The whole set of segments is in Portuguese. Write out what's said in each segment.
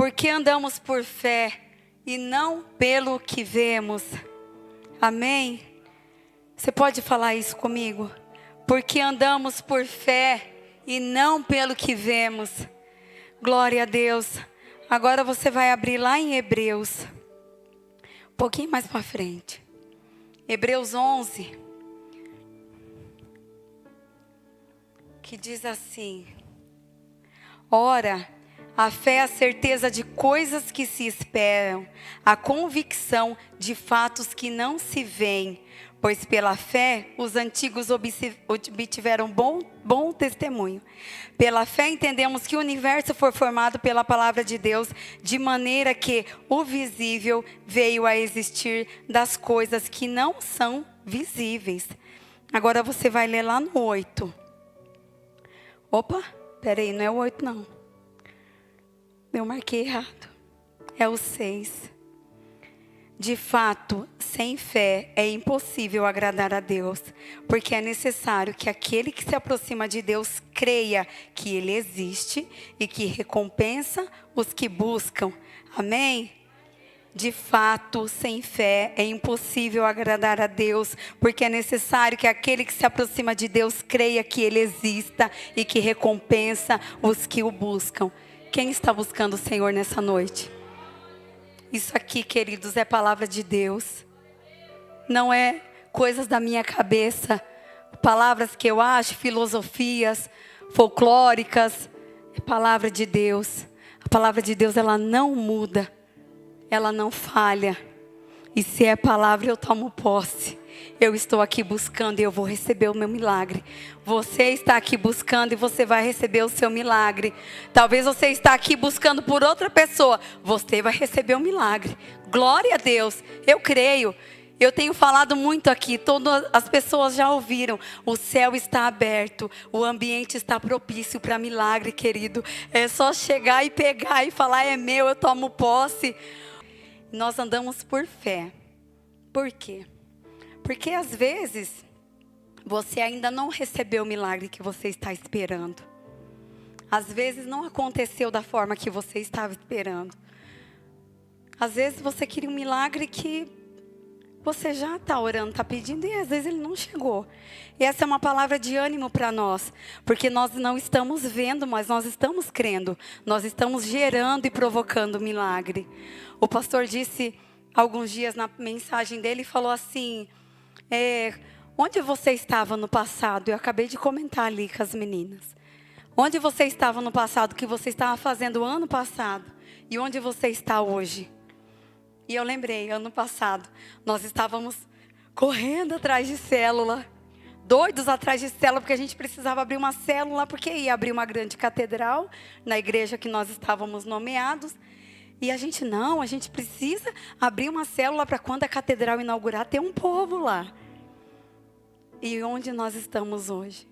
porque andamos por fé e não pelo que vemos. Amém? Você pode falar isso comigo? Porque andamos por fé e não pelo que vemos. Glória a Deus. Agora você vai abrir lá em Hebreus. Um pouquinho mais para frente. Hebreus 11. Que diz assim: ora, a fé é a certeza de coisas que se esperam, a convicção de fatos que não se veem. Pois pela fé os antigos obtiveram bom testemunho. Pela fé entendemos que o universo foi formado pela palavra de Deus, de maneira que o visível veio a existir das coisas que não são visíveis. Agora você vai ler lá no 8. Opa, peraí, não é o 8 não. Eu marquei errado. É o 6. De fato, sem fé é impossível agradar a Deus, porque é necessário que aquele que se aproxima de Deus creia que Ele existe e que recompensa os que buscam. Amém? De fato, sem fé é impossível agradar a Deus, porque é necessário que aquele que se aproxima de Deus creia que Ele exista e que recompensa os que o buscam. Quem está buscando o Senhor nessa noite? Isso aqui, queridos, é palavra de Deus. Não é coisas da minha cabeça, palavras que eu acho, filosofias folclóricas. É palavra de Deus. A palavra de Deus, ela não muda. Ela não falha. E se é palavra, eu tomo posse. Eu estou aqui buscando e eu vou receber o meu milagre. Você está aqui buscando e você vai receber o seu milagre. Talvez você está aqui buscando por outra pessoa. Você vai receber o milagre. Glória a Deus. Eu creio. Eu tenho falado muito aqui. Todas as pessoas já ouviram. O céu está aberto. O ambiente está propício para milagre, querido. É só chegar e pegar e falar: é meu, eu tomo posse. Nós andamos por fé. Por quê? Porque às vezes você ainda não recebeu o milagre que você está esperando. Às vezes não aconteceu da forma que você estava esperando. Às vezes você queria um milagre que você já está orando, está pedindo, e às vezes ele não chegou. E essa é uma palavra de ânimo para nós, porque nós não estamos vendo, mas nós estamos crendo. Nós estamos gerando e provocando milagre. O pastor disse alguns dias na mensagem dele, falou assim: onde você estava no passado? Eu acabei de comentar ali com as meninas. Onde você estava no passado, o que você estava fazendo ano passado, e onde você está hoje? E eu lembrei, ano passado, nós estávamos correndo atrás de célula, doidos atrás de célula, porque a gente precisava abrir uma célula, porque ia abrir uma grande catedral na igreja que nós estávamos nomeados. E a gente precisa abrir uma célula para quando a catedral inaugurar, ter um povo lá. E onde nós estamos hoje?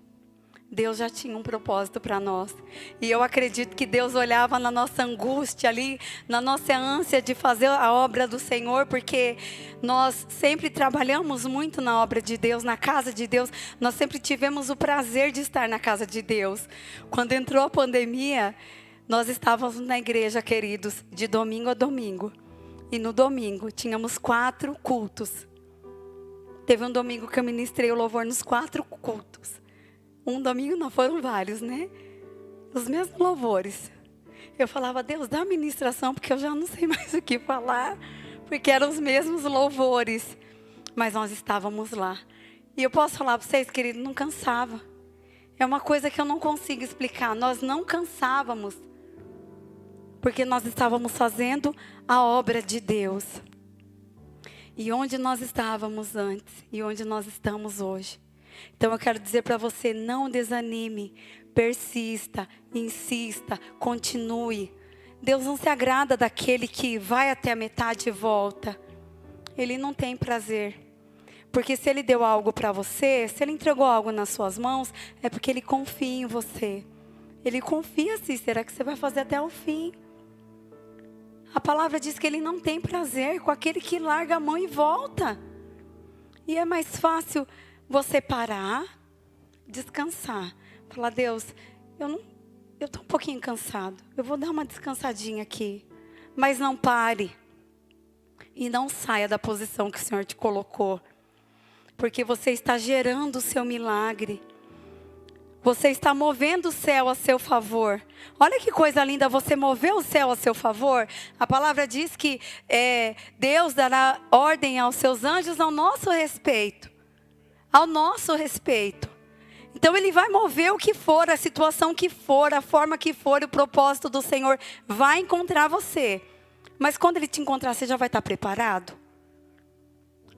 Deus já tinha um propósito para nós. E eu acredito que Deus olhava na nossa angústia ali, na nossa ânsia de fazer a obra do Senhor, porque nós sempre trabalhamos muito na obra de Deus, na casa de Deus. Nós sempre tivemos o prazer de estar na casa de Deus. Quando entrou a pandemia, nós estávamos na igreja, queridos, de domingo a domingo. E no domingo tínhamos 4 cultos. Teve um domingo que eu ministrei o louvor nos 4 cultos. Um domingo não, foram vários, né? Os mesmos louvores. Eu falava: Deus, dá a ministração, porque eu já não sei mais o que falar. Porque eram os mesmos louvores. Mas nós estávamos lá. E eu posso falar para vocês, querido, não cansava. É uma coisa que eu não consigo explicar. Nós não cansávamos. Porque nós estávamos fazendo a obra de Deus. E onde nós estávamos antes e onde nós estamos hoje. Então eu quero dizer para você: não desanime, persista, insista, continue. Deus não se agrada daquele que vai até a metade e volta. Ele não tem prazer. Porque se Ele deu algo para você, se Ele entregou algo nas suas mãos, é porque Ele confia em você. Ele confia assim, será que você vai fazer até o fim? A palavra diz que Ele não tem prazer com aquele que larga a mão e volta. E é mais fácil você parar, descansar. Falar: Deus, eu estou um pouquinho cansado. Eu vou dar uma descansadinha aqui. Mas não pare. E não saia da posição que o Senhor te colocou. Porque você está gerando o seu milagre. Você está movendo o céu a seu favor. Olha que coisa linda, você moveu o céu a seu favor. A palavra diz que Deus dará ordem aos seus anjos ao nosso respeito. Ao nosso respeito. Então Ele vai mover o que for, a situação que for, a forma que for, o propósito do Senhor vai encontrar você. Mas quando Ele te encontrar, você já vai estar preparado?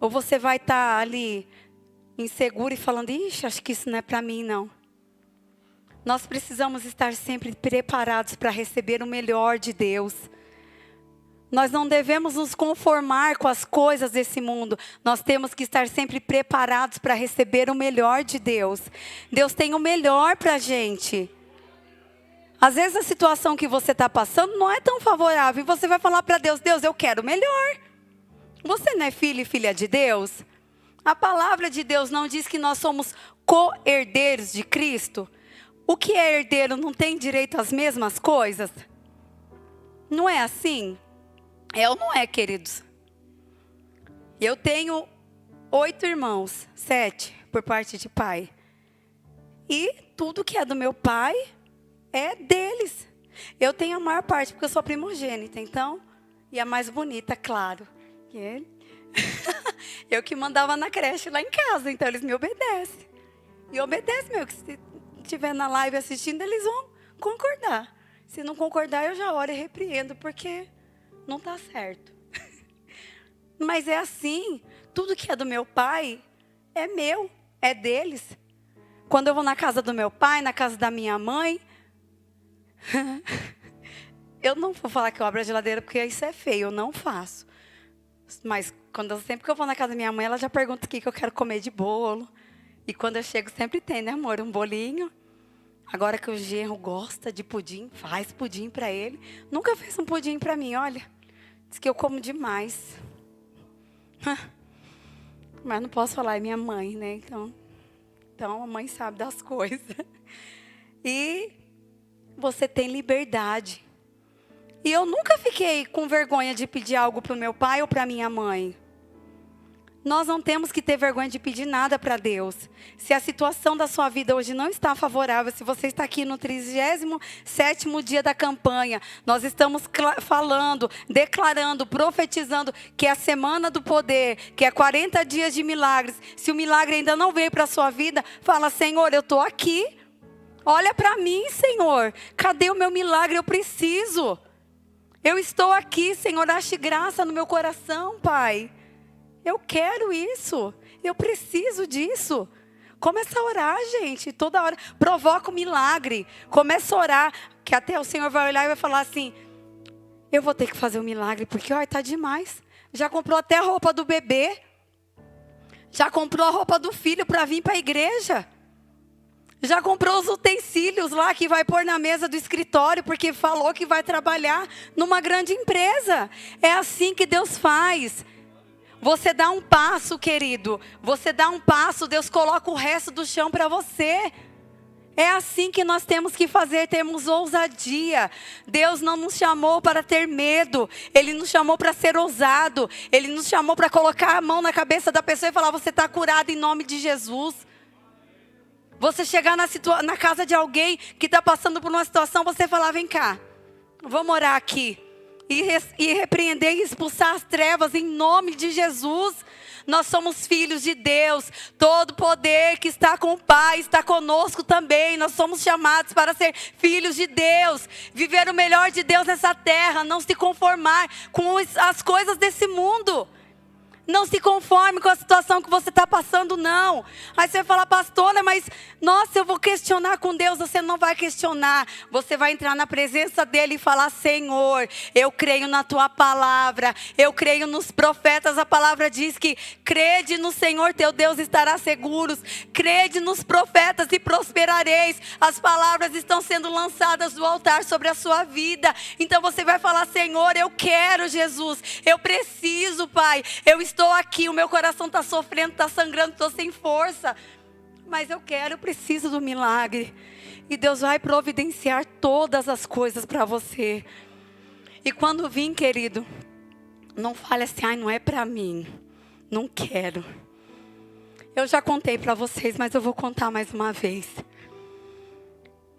Ou você vai estar ali inseguro e falando, ixi, acho que isso não é para mim não. Nós precisamos estar sempre preparados para receber o melhor de Deus. Nós não devemos nos conformar com as coisas desse mundo. Nós temos que estar sempre preparados para receber o melhor de Deus. Deus tem o melhor para a gente. Às vezes a situação que você está passando não é tão favorável. E você vai falar para Deus, Deus, eu quero o melhor. Você não é filho e filha de Deus? A palavra de Deus não diz que nós somos co-herdeiros de Cristo? O que é herdeiro não tem direito às mesmas coisas? Não é assim? É ou não é, queridos? Eu tenho 8 irmãos, 7 por parte de pai. E tudo que é do meu pai é deles. Eu tenho a maior parte porque eu sou primogênita, então, e a mais bonita, claro. Que ele. Eu que mandava na creche lá em casa, então eles me obedecem. E obedecem meu, que se estiver na live assistindo, eles vão concordar. Se não concordar, eu já oro e repreendo, porque não está certo. Mas é assim, tudo que é do meu pai é meu, é deles. Quando eu vou na casa do meu pai, na casa da minha mãe, eu não vou falar que eu abro a geladeira, porque isso é feio, eu não faço. Mas sempre que eu vou na casa da minha mãe, ela já pergunta o que eu quero comer de bolo. E quando eu chego, sempre tem, né, amor? Um bolinho. Agora que o genro gosta de pudim, faz pudim para ele. Nunca fez um pudim para mim, olha. Diz que eu como demais. Mas não posso falar, é minha mãe, né? Então a mãe sabe das coisas. E você tem liberdade. E eu nunca fiquei com vergonha de pedir algo para o meu pai ou para minha mãe. Nós não temos que ter vergonha de pedir nada para Deus. Se a situação da sua vida hoje não está favorável, se você está aqui no 37º dia da campanha, nós estamos falando, declarando, profetizando que é a semana do poder, que é 40 dias de milagres. Se o milagre ainda não veio para a sua vida, fala, Senhor, eu estou aqui. Olha para mim, Senhor. Cadê o meu milagre? Eu preciso. Eu estou aqui, Senhor. Ache graça no meu coração, Pai. Eu quero isso, eu preciso disso. Começa a orar, gente, toda hora. Provoca o milagre, começa a orar, que até o Senhor vai olhar e vai falar assim, eu vou ter que fazer um milagre, porque está demais. Já comprou até a roupa do bebê, já comprou a roupa do filho para vir para a igreja. Já comprou os utensílios lá que vai pôr na mesa do escritório, porque falou que vai trabalhar numa grande empresa. É assim que Deus faz. Você dá um passo, querido. Você dá um passo, Deus coloca o resto do chão para você. É assim que nós temos que fazer, temos ousadia. Deus não nos chamou para ter medo. Ele nos chamou para ser ousado. Ele nos chamou para colocar a mão na cabeça da pessoa e falar, você está curado em nome de Jesus. Você chegar na casa de alguém que está passando por uma situação, você falar, vem cá, vamos orar aqui. E repreender e expulsar as trevas em nome de Jesus. Nós somos filhos de Deus. Todo poder que está com o Pai está conosco também. Nós somos chamados para ser filhos de Deus. Viver o melhor de Deus nessa terra. Não se conformar com as coisas desse mundo. Não se conforme com a situação que você está passando, não. Aí você vai falar, pastora, mas nossa, eu vou questionar com Deus. Você não vai questionar. Você vai entrar na presença dele e falar, Senhor, eu creio na tua palavra. Eu creio nos profetas. A palavra diz que crede no Senhor teu Deus estará seguros. Crede nos profetas e prosperareis. As palavras estão sendo lançadas do altar sobre a sua vida. Então você vai falar, Senhor, eu quero, Jesus. Eu preciso, Pai. Eu estou aqui, o meu coração está sofrendo, está sangrando, estou sem força. Mas eu preciso do milagre. E Deus vai providenciar todas as coisas para você. E quando vim, querido, não fale assim, ai, não é para mim, não quero. Eu já contei para vocês, mas eu vou contar mais uma vez.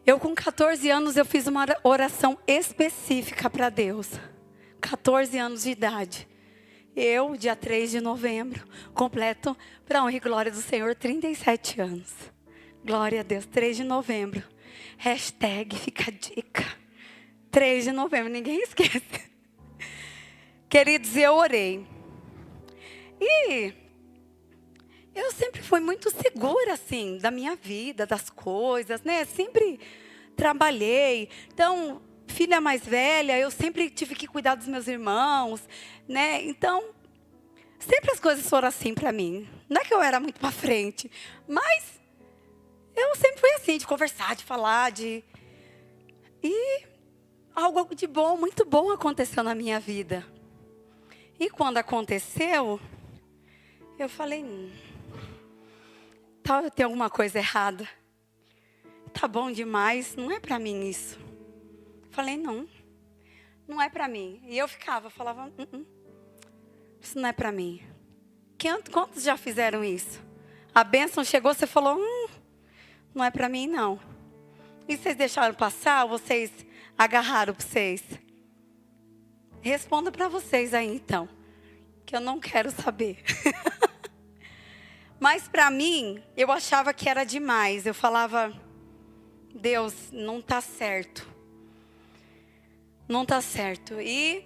Eu com 14 anos, eu fiz uma oração específica para Deus. 14 anos de idade. Eu, dia 3 de novembro, completo, para honra e glória do Senhor, 37 anos. Glória a Deus, 3 de novembro. Hashtag fica a dica. 3 de novembro, ninguém esquece. Queridos, eu orei. E eu sempre fui muito segura, assim, da minha vida, das coisas, né? Sempre trabalhei. Então, filha mais velha, eu sempre tive que cuidar dos meus irmãos, né? Então, sempre as coisas foram assim para mim. Não é que eu era muito para frente, mas eu sempre fui assim, de conversar, de falar, E algo de bom, muito bom aconteceu na minha vida. E quando aconteceu, eu falei, tá, tem alguma coisa errada. Tá bom demais, não é para mim isso. Falei, não é para mim. E eu falava, isso não é para mim. Quantos já fizeram isso? A bênção chegou, você falou, não é para mim não. E vocês deixaram passar ou vocês agarraram para vocês? Responda para vocês aí então, que eu não quero saber. Mas para mim, eu achava que era demais. Eu falava, Deus, não está certo. Não está certo. E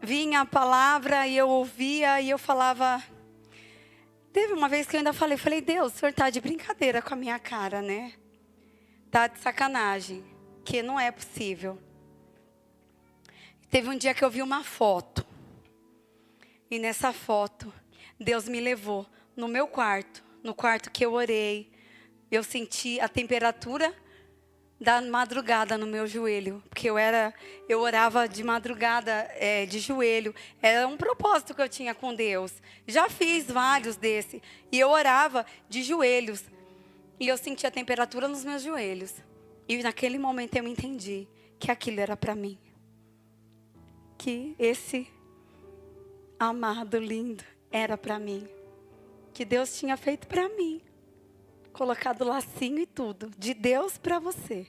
vinha a palavra e eu ouvia e eu falava. Teve uma vez que eu ainda falei, Deus, o senhor está de brincadeira com a minha cara, né? Está de sacanagem, que não é possível. Teve um dia que eu vi uma foto. E nessa foto, Deus me levou no meu quarto, no quarto que eu orei. Eu senti a temperatura da madrugada no meu joelho, porque eu orava de madrugada, de joelho. Era um propósito que eu tinha com Deus. Já fiz vários desse. E eu orava de joelhos. E eu senti a temperatura nos meus joelhos. E naquele momento eu entendi que aquilo era para mim. Que esse amado lindo era para mim. Que Deus tinha feito para mim. Colocado lacinho e tudo. De Deus para você.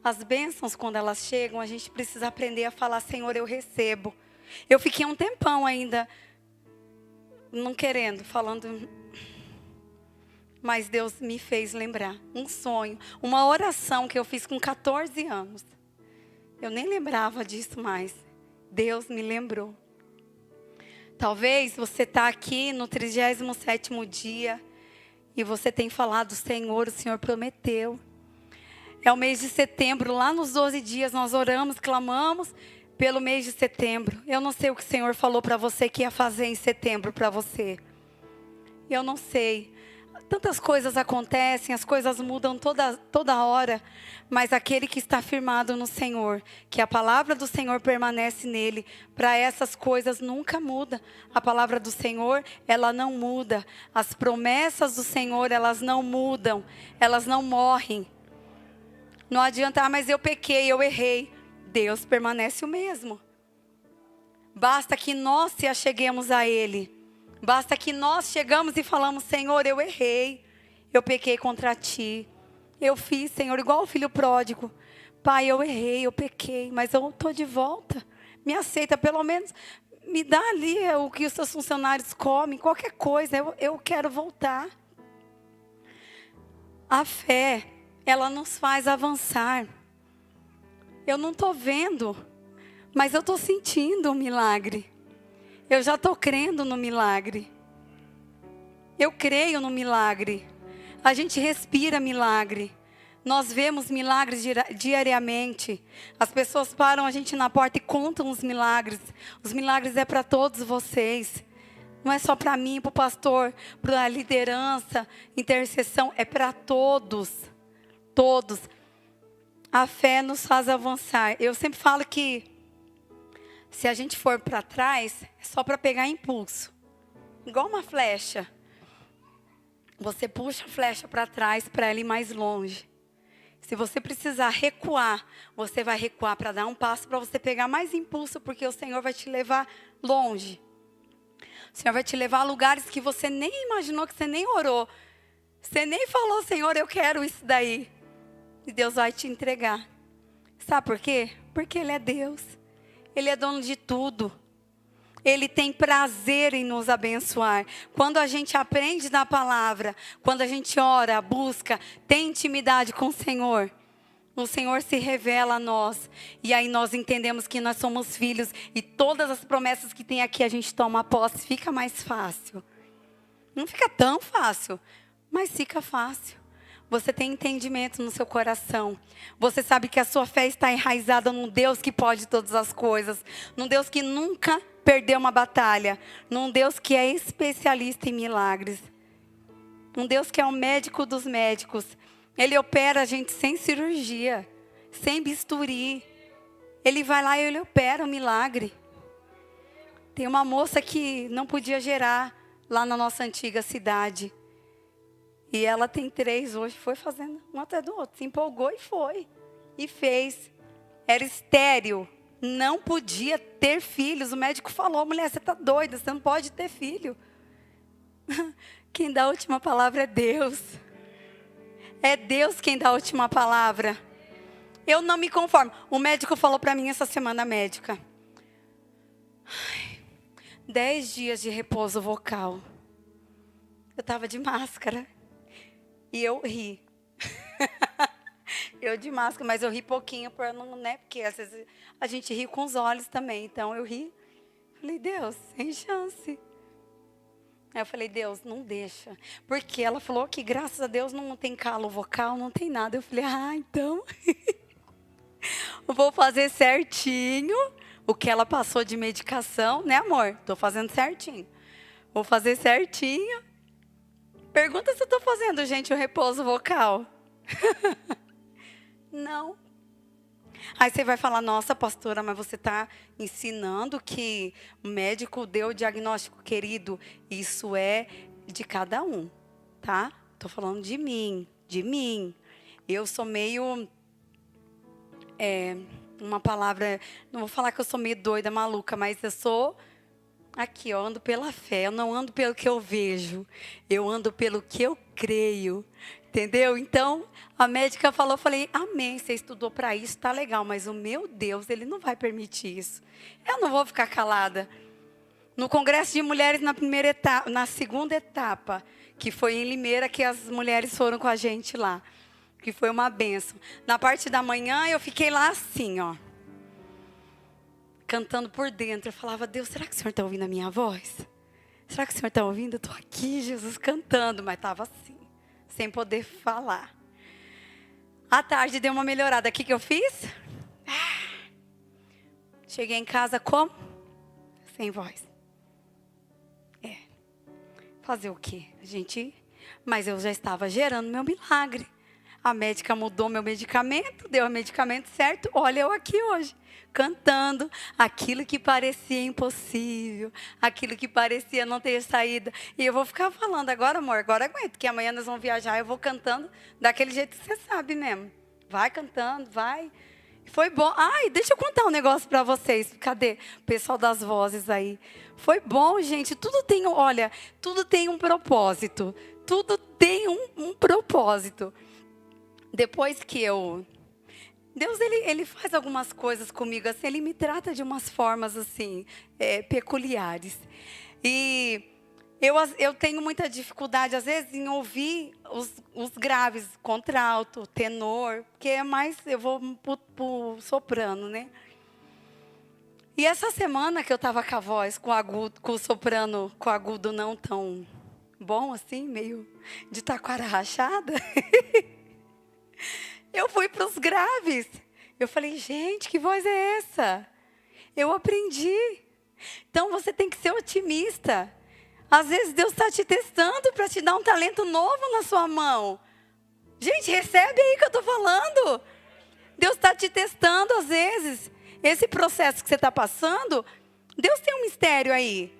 As bênçãos, quando elas chegam, a gente precisa aprender a falar, Senhor, eu recebo. Eu fiquei um tempão ainda, não querendo, falando. Mas Deus me fez lembrar. Um sonho, uma oração que eu fiz com 14 anos. Eu nem lembrava disso mais. Deus me lembrou. Talvez você está aqui no 37º dia e você tem falado, Senhor, o Senhor prometeu. É o mês de setembro, lá nos 12 dias nós oramos, clamamos pelo mês de setembro. Eu não sei o que o Senhor falou para você que ia fazer em setembro para você. Eu não sei. Tantas coisas acontecem, as coisas mudam toda hora, mas aquele que está firmado no Senhor, que a palavra do Senhor permanece nele, para essas coisas nunca muda. A palavra do Senhor, ela não muda. As promessas do Senhor, elas não mudam, elas não morrem. Não adianta, mas eu pequei, eu errei. Deus permanece o mesmo. Basta que nós se acheguemos a Ele. Basta que nós chegamos e falamos, Senhor, eu errei. Eu pequei contra Ti. Eu fiz, Senhor, igual o filho pródigo. Pai, eu errei, eu pequei, mas eu estou de volta. Me aceita, pelo menos me dá ali o que os seus funcionários comem, qualquer coisa, eu quero voltar. A fé, ela nos faz avançar. Eu não estou vendo, mas eu estou sentindo um milagre. Eu já estou crendo no milagre. Eu creio no milagre. A gente respira milagre. Nós vemos milagres diariamente. As pessoas param a gente na porta e contam os milagres. Os milagres é para todos vocês. Não é só para mim, para o pastor, para a liderança, intercessão. É para todos. Todos. A fé nos faz avançar. Eu sempre falo que se a gente for para trás, é só para pegar impulso. Igual uma flecha. Você puxa a flecha para trás para ela ir mais longe. Se você precisar recuar, você vai recuar para dar um passo, para você pegar mais impulso, porque o Senhor vai te levar longe. O Senhor vai te levar a lugares que você nem imaginou, que você nem orou. Você nem falou, Senhor, eu quero isso daí. E Deus vai te entregar. Sabe por quê? Porque Ele é Deus. Ele é dono de tudo. Ele tem prazer em nos abençoar. Quando a gente aprende da palavra, quando a gente ora, busca, tem intimidade com o Senhor se revela a nós. E aí nós entendemos que nós somos filhos. E todas as promessas que tem aqui a gente toma posse. Fica mais fácil. Não fica tão fácil, mas fica fácil. Você tem entendimento no seu coração. Você sabe que a sua fé está enraizada num Deus que pode todas as coisas. Num Deus que nunca perdeu uma batalha. Num Deus que é especialista em milagres. Um Deus que é o médico dos médicos. Ele opera a gente sem cirurgia, sem bisturi. Ele vai lá e ele opera o milagre. Tem uma moça que não podia gerar lá na nossa antiga cidade. E ela tem 3 hoje, foi fazendo um atrás do outro. Se empolgou e foi. E fez. Era estéril. Não podia ter filhos. O médico falou, mulher, você está doida, você não pode ter filho. Quem dá a última palavra é Deus. É Deus quem dá a última palavra. Eu não me conformo. O médico falou para mim essa semana, médica. 10 dias de repouso vocal. Eu estava de máscara. E eu ri. Eu de máscara, mas eu ri pouquinho, para não, né? Porque às vezes a gente ri com os olhos também. Então eu ri. Falei, Deus, sem chance. Aí eu falei, Deus, não deixa. Porque ela falou que graças a Deus não tem calo vocal, não tem nada. Eu falei, então eu vou fazer certinho o que ela passou de medicação, né, amor? Estou fazendo certinho. Vou fazer certinho. Pergunta se eu estou fazendo, gente, o repouso vocal. Não. Aí você vai falar, nossa, pastora, mas você está ensinando que o médico deu o diagnóstico, querido. Isso é de cada um, tá? Estou falando de mim, de mim. Eu sou meio, uma palavra, não vou falar que eu sou meio doida, maluca, mas eu sou... Aqui, eu ando pela fé, eu não ando pelo que eu vejo, eu ando pelo que eu creio, entendeu? Então, a médica falou, eu falei, amém, você estudou para isso, tá legal, mas o meu Deus, Ele não vai permitir isso. Eu não vou ficar calada. No Congresso de Mulheres, na segunda etapa, que foi em Limeira, que as mulheres foram com a gente lá, que foi uma bênção. Na parte da manhã, eu fiquei lá assim, ó. Cantando por dentro, eu falava, Deus, será que o Senhor está ouvindo a minha voz? Será que o Senhor está ouvindo? Eu estou aqui, Jesus, cantando, mas estava assim, sem poder falar. À tarde deu uma melhorada. O que eu fiz? Cheguei em casa como? Sem voz. Fazer o quê? Mas eu já estava gerando meu milagre. A médica mudou meu medicamento, deu o medicamento certo. Olha eu aqui hoje, cantando aquilo que parecia impossível, aquilo que parecia não ter saída. E eu vou ficar falando agora, amor, agora aguento, que amanhã nós vamos viajar, eu vou cantando daquele jeito que você sabe mesmo. Vai cantando, vai. Foi bom. Ai, deixa eu contar um negócio para vocês. Cadê o pessoal das vozes aí? Foi bom, gente. Tudo tem, olha, tudo tem um propósito. Tudo tem um propósito. Depois que Deus, ele faz algumas coisas comigo, assim, Ele me trata de umas formas, assim, peculiares. E eu tenho muita dificuldade, às vezes, em ouvir os graves, contralto, tenor, porque é mais, eu vou pro soprano, né? E essa semana que eu estava com a voz, com o soprano, com o agudo não tão bom, assim, meio de taquara rachada... Eu fui para os graves. Eu falei, gente, que voz é essa? Eu aprendi. Então, você tem que ser otimista. Às vezes, Deus está te testando para te dar um talento novo na sua mão. Gente, recebe aí que eu estou falando. Deus está te testando, às vezes. Esse processo que você está passando, Deus tem um mistério aí.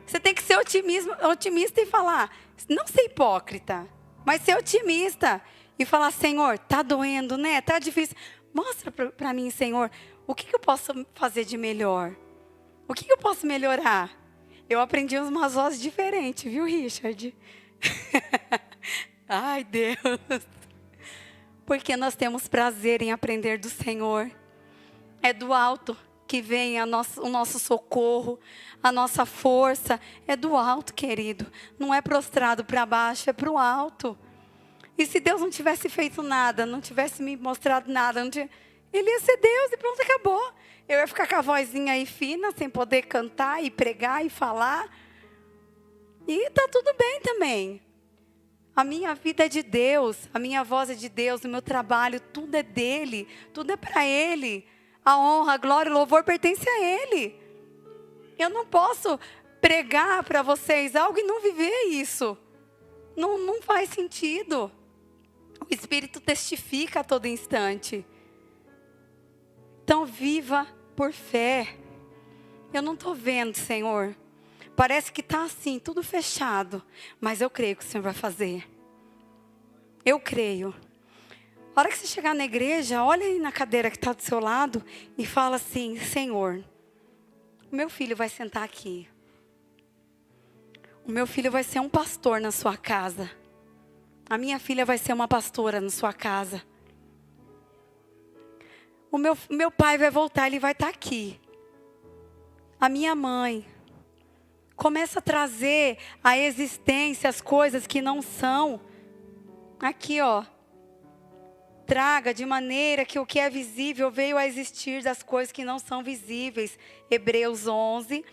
Você tem que ser otimista e falar, não ser hipócrita, mas ser otimista. e falar: Senhor, tá doendo, né? Tá difícil. Mostra para mim, Senhor, o que eu posso fazer de melhor? O que eu posso melhorar? Eu aprendi umas vozes diferentes, viu, Richard? Ai, Deus. Porque nós temos prazer em aprender do Senhor. É do alto que vem o nosso socorro, a nossa força. É do alto, querido. Não é prostrado para baixo, é para o alto. E se Deus não tivesse feito nada, não tivesse me mostrado nada, Ele ia ser Deus e pronto, acabou. Eu ia ficar com a vozinha aí fina, sem poder cantar e pregar e falar. E tá tudo bem também. A minha vida é de Deus, a minha voz é de Deus, o meu trabalho, tudo é dele, tudo é para Ele. A honra, a glória e o louvor pertence a Ele. Eu não posso pregar para vocês algo e não viver isso. Não faz sentido. O Espírito testifica a todo instante. Então viva por fé. Eu não estou vendo, Senhor. Parece que está assim, tudo fechado. Mas eu creio que o Senhor vai fazer. Eu creio. A hora que você chegar na igreja, olha aí na cadeira que está do seu lado e fala assim: Senhor, o meu filho vai sentar aqui. O meu filho vai ser um pastor na sua casa. A minha filha vai ser uma pastora na sua casa. O meu pai vai voltar, ele vai estar aqui. A minha mãe. Começa a trazer à existência as coisas que não são. Aqui, ó. Traga de maneira que o que é visível veio a existir das coisas que não são visíveis. Hebreus 11,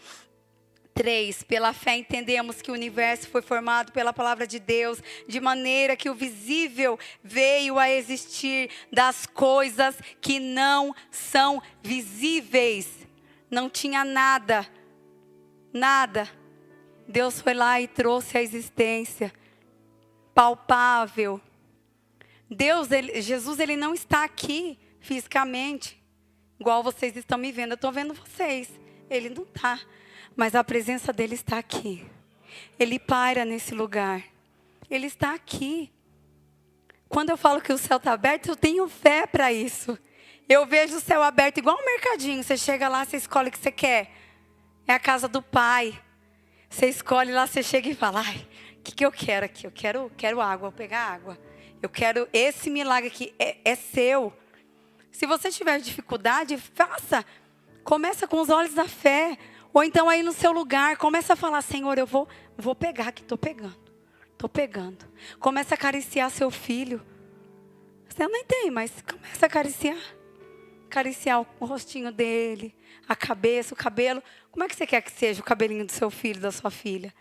3. Pela fé entendemos que o universo foi formado pela palavra de Deus, de maneira que o visível veio a existir das coisas que não são visíveis. Não tinha nada. Nada. Deus foi lá e trouxe a existência palpável. Jesus, ele não está aqui fisicamente, igual vocês estão me vendo. Eu estou vendo vocês. Ele não está, mas a presença dele está aqui. Ele paira nesse lugar. Ele está aqui. Quando eu falo que o céu está aberto, eu tenho fé para isso. Eu vejo o céu aberto igual um mercadinho. Você chega lá, você escolhe o que você quer. É a casa do Pai. Você escolhe lá, você chega e fala: ai, o que eu quero aqui? Eu quero água, vou pegar água. Eu quero esse milagre aqui, é seu. Se você tiver dificuldade, faça. Começa com os olhos da fé. Ou então aí no seu lugar, começa a falar: Senhor, eu vou pegar aqui, estou pegando. Começa a acariciar seu filho. Você nem tem, mas começa a acariciar. Acariciar o rostinho dele, a cabeça, o cabelo. Como é que você quer que seja o cabelinho do seu filho, da sua filha?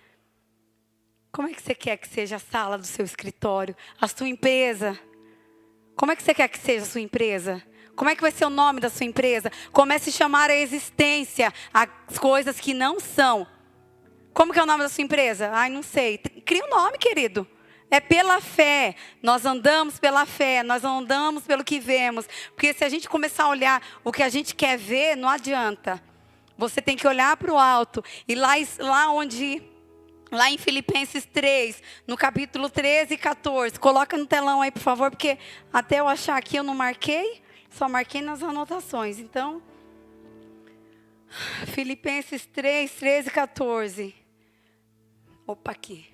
Como é que você quer que seja a sala do seu escritório? A sua empresa? Como é que você quer que seja a sua empresa? Como é que vai ser o nome da sua empresa? Comece a chamar a existência as coisas que não são. Como que é o nome da sua empresa? Ai, não sei. Cria um nome, querido. É pela fé. Nós andamos pela fé. Nós não andamos pelo que vemos. Porque se a gente começar a olhar o que a gente quer ver, não adianta. Você tem que olhar para o alto. E lá em Filipenses 3, no capítulo 13 e 14. Coloca no telão aí, por favor, porque até eu achar aqui eu não marquei. Só marquei nas anotações. Então, Filipenses 3, 13 e 14. Opa, aqui.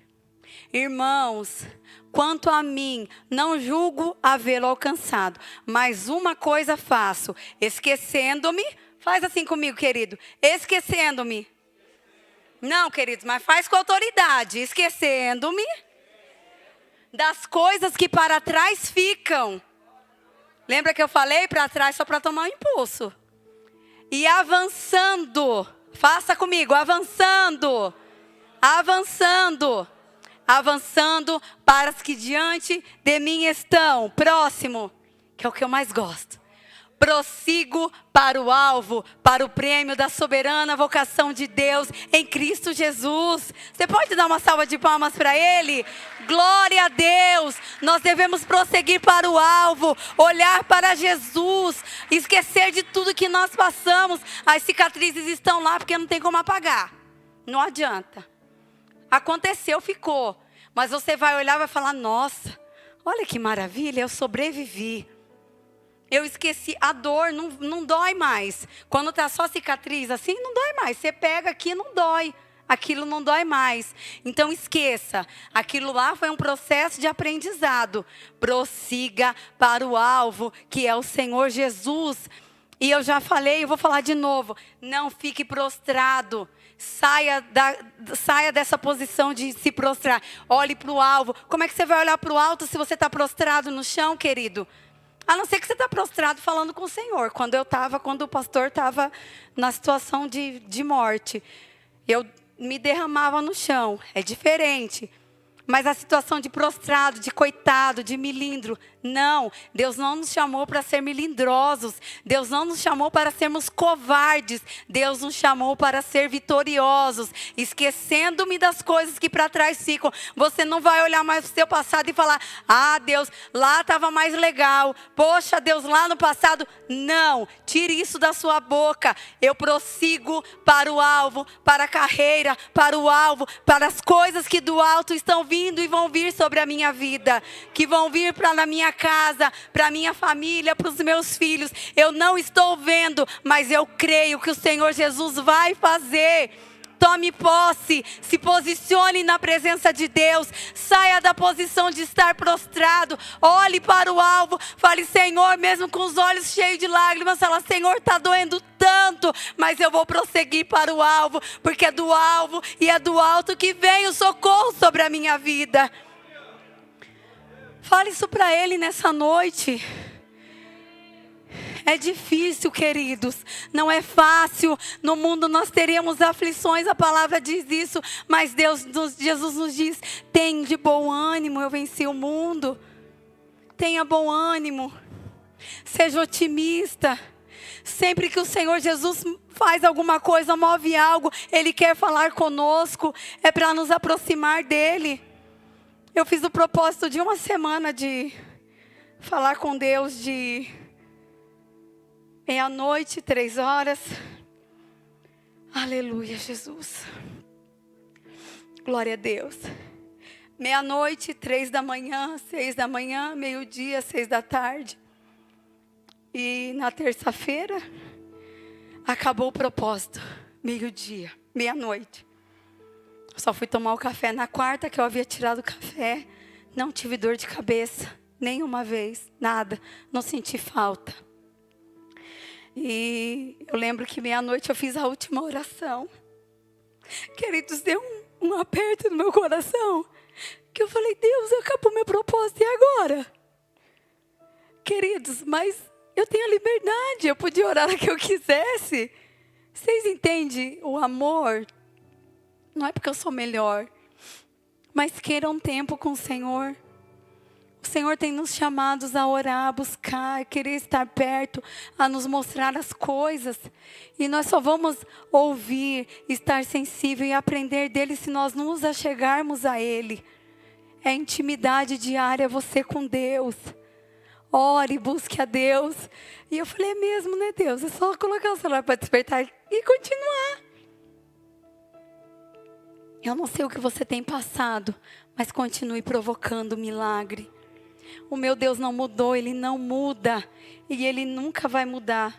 Irmãos, quanto a mim, não julgo havê-lo alcançado, mas uma coisa faço, esquecendo-me. Faz assim comigo, querido. Esquecendo-me. Não, queridos, mas faz com autoridade. Esquecendo-me das coisas que para trás ficam. Lembra que eu falei para trás só para tomar um impulso? E avançando. Faça comigo, avançando. Avançando para as que diante de mim estão. Próximo, que é o que eu mais gosto. Prossigo para o alvo, para o prêmio da soberana vocação de Deus em Cristo Jesus. Você pode dar uma salva de palmas para Ele? Glória a Deus! Nós devemos prosseguir para o alvo, olhar para Jesus, esquecer de tudo que nós passamos. As cicatrizes estão lá porque não tem como apagar. Não adianta. Aconteceu, ficou. Mas você vai olhar e vai falar: nossa, Olha que maravilha, eu sobrevivi. Eu esqueci, a dor não dói mais. Quando está só cicatriz assim, não dói mais. Você pega aqui, não dói. Aquilo não dói mais. Então esqueça, aquilo lá foi um processo de aprendizado. Prossiga para o alvo, que é o Senhor Jesus. E eu já falei, eu vou falar de novo. Não fique prostrado. Saia dessa posição de se prostrar. Olhe para o alvo. Como é que você vai olhar para o alto se você está prostrado no chão, querido? A não ser que você está prostrado falando com o Senhor. Quando o pastor estava na situação de morte, eu me derramava no chão. É diferente. Mas a situação de prostrado, de coitado, de milindro, não. Deus não nos chamou para ser milindrosos. Deus não nos chamou para sermos covardes. Deus nos chamou para ser vitoriosos. Esquecendo-me das coisas que para trás ficam. Você não vai olhar mais para o seu passado e falar, ah, Deus, lá estava mais legal. Poxa, Deus, lá no passado. Não, tire isso da sua boca. Eu prossigo para o alvo, para a carreira, para o alvo, para as coisas que do alto estão vindo e vão vir sobre a minha vida, que vão vir para a minha casa, para a minha família, para os meus filhos. Eu não estou vendo, mas eu creio que o Senhor Jesus vai fazer. Tome posse, se posicione na presença de Deus, saia da posição de estar prostrado, olhe para o alvo, fale, Senhor, mesmo com os olhos cheios de lágrimas, fala, Senhor, está doendo tanto, mas eu vou prosseguir para o alvo, porque é do alvo e é do alto que vem o socorro sobre a minha vida. Fale isso para Ele nessa noite. É difícil, queridos, não é fácil. No mundo nós teremos aflições, a palavra diz isso, mas Jesus nos diz, tem de bom ânimo, eu venci o mundo. Tenha bom ânimo, seja otimista. Sempre que o Senhor Jesus faz alguma coisa, move algo, Ele quer falar conosco, é para nos aproximar dEle. Eu fiz o propósito de uma semana de falar com Deus de meia-noite, 3 horas. Aleluia, Jesus. Glória a Deus. Meia-noite, 3 da manhã, 6 da manhã, meio-dia, 6 da tarde. E na terça-feira, acabou o propósito. Meio-dia, meia-noite. Só fui tomar o café na quarta, que eu havia tirado o café. Não tive dor de cabeça, nenhuma vez, nada. Não senti falta. E eu lembro que meia-noite eu fiz a última oração. Queridos, deu um aperto no meu coração. Que eu falei, Deus, acabou meu propósito, e agora? Queridos, mas eu tenho a liberdade, eu podia orar a que eu quisesse. Vocês entendem o amor? Não é porque eu sou melhor, mas queiram um tempo com o Senhor. O Senhor tem nos chamados a orar, a buscar, a querer estar perto, a nos mostrar as coisas. E nós só vamos ouvir, estar sensível e aprender dEle se nós nos achegarmos a Ele. É intimidade diária você com Deus. Ore, busque a Deus. E eu falei, é mesmo, né, Deus? É só colocar o celular para despertar e continuar. Eu não sei o que você tem passado, mas continue provocando milagre. O meu Deus não mudou, Ele não muda. E Ele nunca vai mudar.